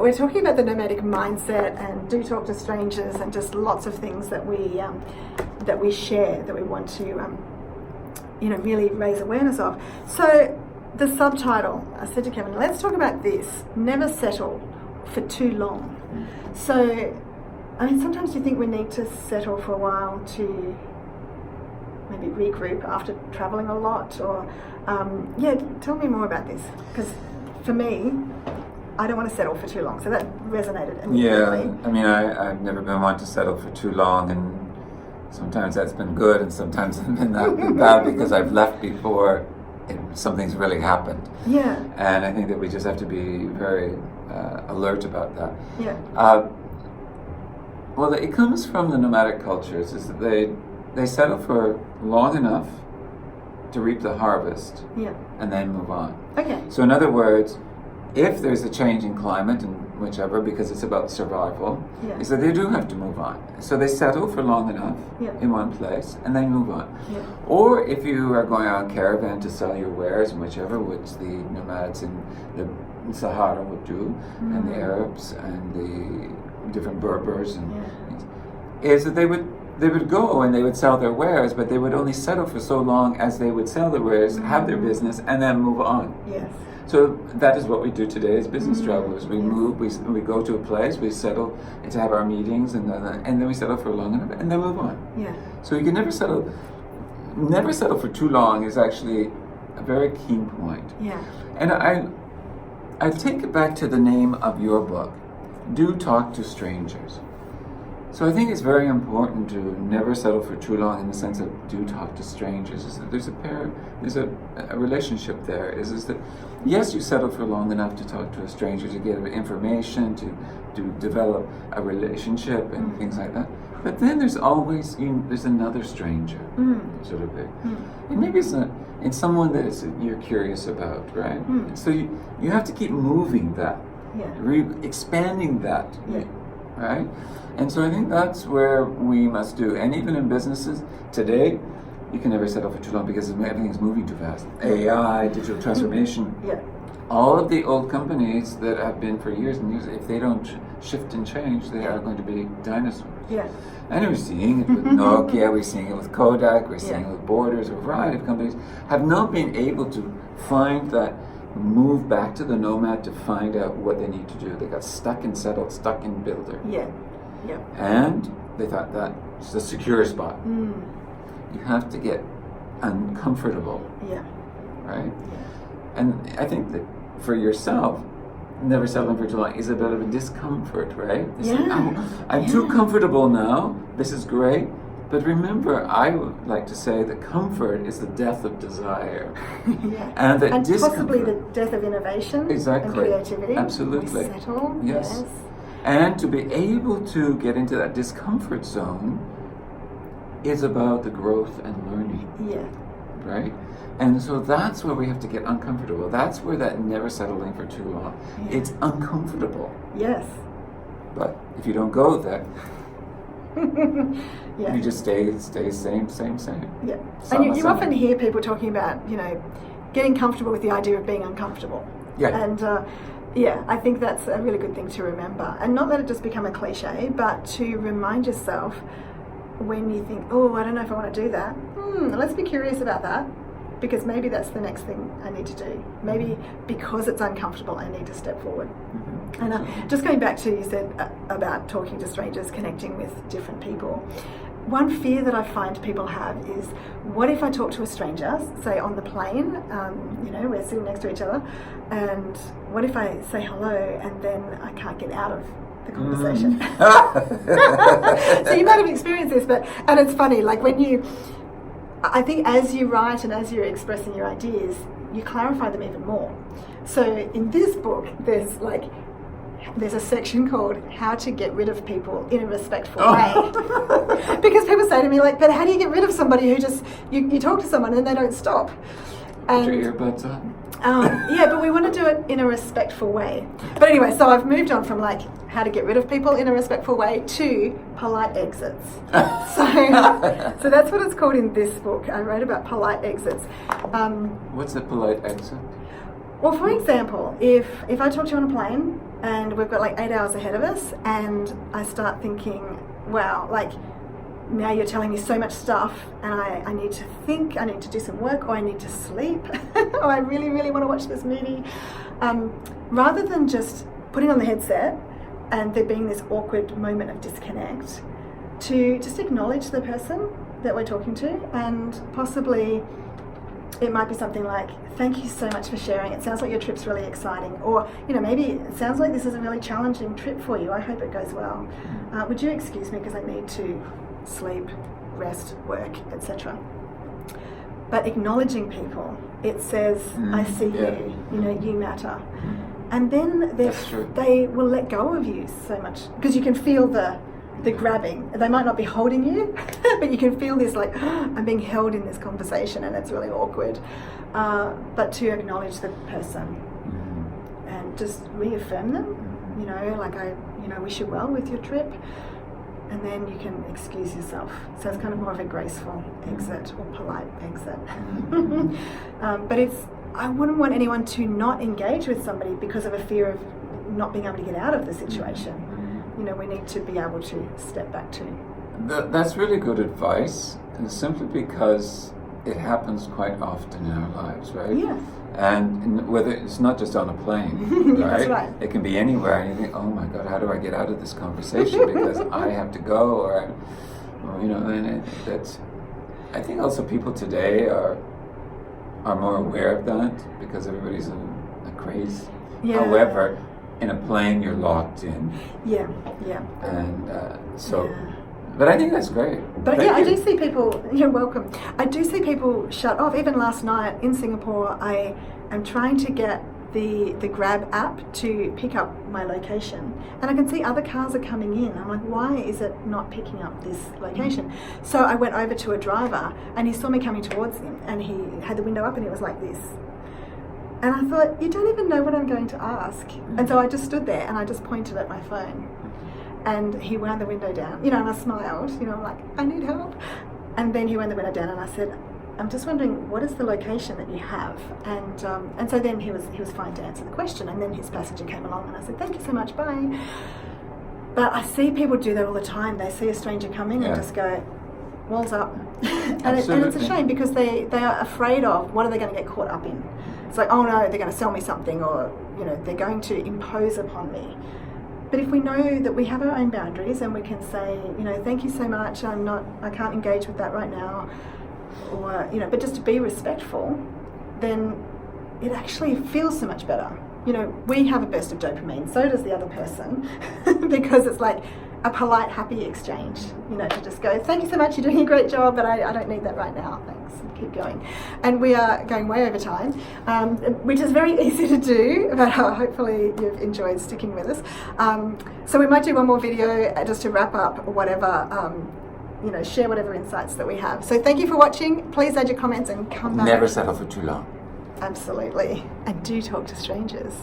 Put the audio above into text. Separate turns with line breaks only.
we're talking about the nomadic mindset and do talk to strangers and just lots of things that we share that we want to really raise awareness of. So the subtitle, I said to Kevin, let's talk about this: never settle for too long. So, I mean, sometimes you think we need to settle for a while to maybe regroup after traveling a lot, or tell me more about this, because for me, I don't want to settle for too long. So that resonated immediately.
Yeah, I mean, I've never been one to settle for too long, and sometimes that's been good, and sometimes it's been bad because I've left before something's really happened.
Yeah.
And I think that we just have to be very alert about that.
Yeah.
Well, it comes from the nomadic cultures, is that they settle for long enough to reap the harvest, and then move on.
Okay.
So in other words, if there's a change in climate and whichever, because it's about survival, is that they do have to move on. So they settle for long enough in one place and then move on.
Yeah.
Or if you are going on a caravan to sell your wares and whichever, which the nomads in the Sahara would do, and the Arabs and the different Berbers and things, is that they would go and they would sell their wares, but they would only settle for so long as they would sell their wares, have their business, and then move on.
Yes.
So that is what we do today as business travelers. We move, we go to a place, we settle to have our meetings, and then we settle for long enough, and then move on.
Yeah.
So you can never settle for too long is actually a very key point.
Yeah.
And I take it back to the name of your book, Do Talk to Strangers. So I think it's very important to never settle for too long in the sense of do talk to strangers. Is that there's a relationship there. Is that yes, you settle for long enough to talk to a stranger, to get information, to develop a relationship and things like that. But then there's always there's another stranger, sort of thing. And maybe it's someone that you're curious about, right? So you have to keep moving that, expanding that, right? And so I think that's where we must do. And even in businesses today, you can never settle for too long because everything's moving too fast. AI, digital transformation. All of the old companies that have been for years and years, if they don't shift and change, they are going to be dinosaurs. And we're seeing it with Nokia, we're seeing it with Kodak, we're seeing it with Borders, a variety of companies have not been able to find that move back to the nomad to find out what they need to do. They got stuck and settled, stuck in builder. And they thought that's the secure spot. You have to get uncomfortable. Right? And I think that for yourself, never settling for too long is a bit of a discomfort, right? It's like, I'm too comfortable now. This is great. But remember, I would like to say that comfort is the death of desire. And that
possibly the death of innovation and creativity.
Absolutely.
We settle.
Yes. And to be able to get into that discomfort zone is about the growth and learning. Right? And so that's where we have to get uncomfortable. That's where that never settling for too long. It's uncomfortable.
Yes.
But if you don't go there, you just stay same.
And you often hear people talking about, getting comfortable with the idea of being uncomfortable. And I think that's a really good thing to remember. And not let it just become a cliche, but to remind yourself when you think, oh, I don't know if I want to do that. Let's be curious about that, because maybe that's the next thing I need to do. Maybe because it's uncomfortable, I need to step forward. And just going back to you said about talking to strangers, connecting with different people. One fear that I find people have is, what if I talk to a stranger, say on the plane, we're sitting next to each other, and what if I say hello and then I can't get out of the conversation? So you might have experienced this, and it's funny, like I think as you write and as you're expressing your ideas, you clarify them even more. So in this book, there's a section called How to Get Rid of People in a Respectful Way. Because people say to me, but how do you get rid of somebody who just, you talk to someone and they don't stop?
Put your earbuds on.
But we want to do it in a respectful way. But anyway, so I've moved on from how to get rid of people in a respectful way to polite exits. So that's what it's called in this book. I wrote about polite exits.
What's a polite exit?
Well, for example, if I talk to you on a plane and we've got like 8 hours ahead of us, and I start thinking, wow, like now you're telling me so much stuff, and I need to think, I need to do some work, or I need to sleep, or I really, really want to watch this movie. Rather than just putting on the headset and there being this awkward moment of disconnect, to just acknowledge the person that we're talking to, and possibly it might be something like, thank you so much for sharing. It sounds like your trip's really exciting. Or, maybe it sounds like this is a really challenging trip for you. I hope it goes well. Would you excuse me because I need to sleep, rest, work, etc. But acknowledging people, it says, I see you, you matter. And then they will let go of you so much, because you can feel the grabbing. They might not be holding you, but you can feel this like, I'm being held in this conversation, and it's really awkward. But to acknowledge the person and just reaffirm them, like I wish you well with your trip, and then you can excuse yourself. So it's kind of more of a graceful exit or polite exit. But I wouldn't want anyone to not engage with somebody because of a fear of not being able to get out of the situation. We need to be able to step back too.
That's really good advice, and simply because it happens quite often in our lives, right?
Yeah.
And whether it's not just on a plane, right?
That's right.
It can be anywhere, and you think, oh my God, how do I get out of this conversation because I have to go, or and that's. I think also people today are more aware of that because everybody's in a craze.
Yeah.
However, in a plane, you're locked in.
Yeah.
And but I think that's great.
But I do see people, you're welcome. I do see people shut off. Even last night in Singapore, I am trying to get the Grab app to pick up my location. And I can see other cars are coming in. I'm like, why is it not picking up this location? So I went over to a driver, and he saw me coming towards him, and he had the window up, and he was like this. And I thought, you don't even know what I'm going to ask. And so I just stood there and I just pointed at my phone. And he wound the window down, and I smiled, I'm like, I need help. And then he wound the window down, and I said, I'm just wondering, what is the location that you have? And so then he was fine to answer the question. And then his passenger came along, and I said, thank you so much, bye. But I see people do that all the time. They see a stranger coming and just go, walls up. and it's a shame, because they are afraid of, what are they going to get caught up in? It's like, oh no, they're going to sell me something, or they're going to impose upon me. But if we know that we have our own boundaries, and we can say, thank you so much, I can't engage with that right now, or but just to be respectful, then it actually feels so much better. We have a burst of dopamine, so does the other person, because it's like a polite, happy exchange. To just go, thank you so much, you're doing a great job, but I don't need that right now, thanks. Keep going. And we are going way over time, which is very easy to do, but hopefully you've enjoyed sticking with us. So we might do one more video just to wrap up whatever, share whatever insights that we have. So thank you for watching. Please add your comments and come back.
Never settle for too long.
Absolutely. And do talk to strangers.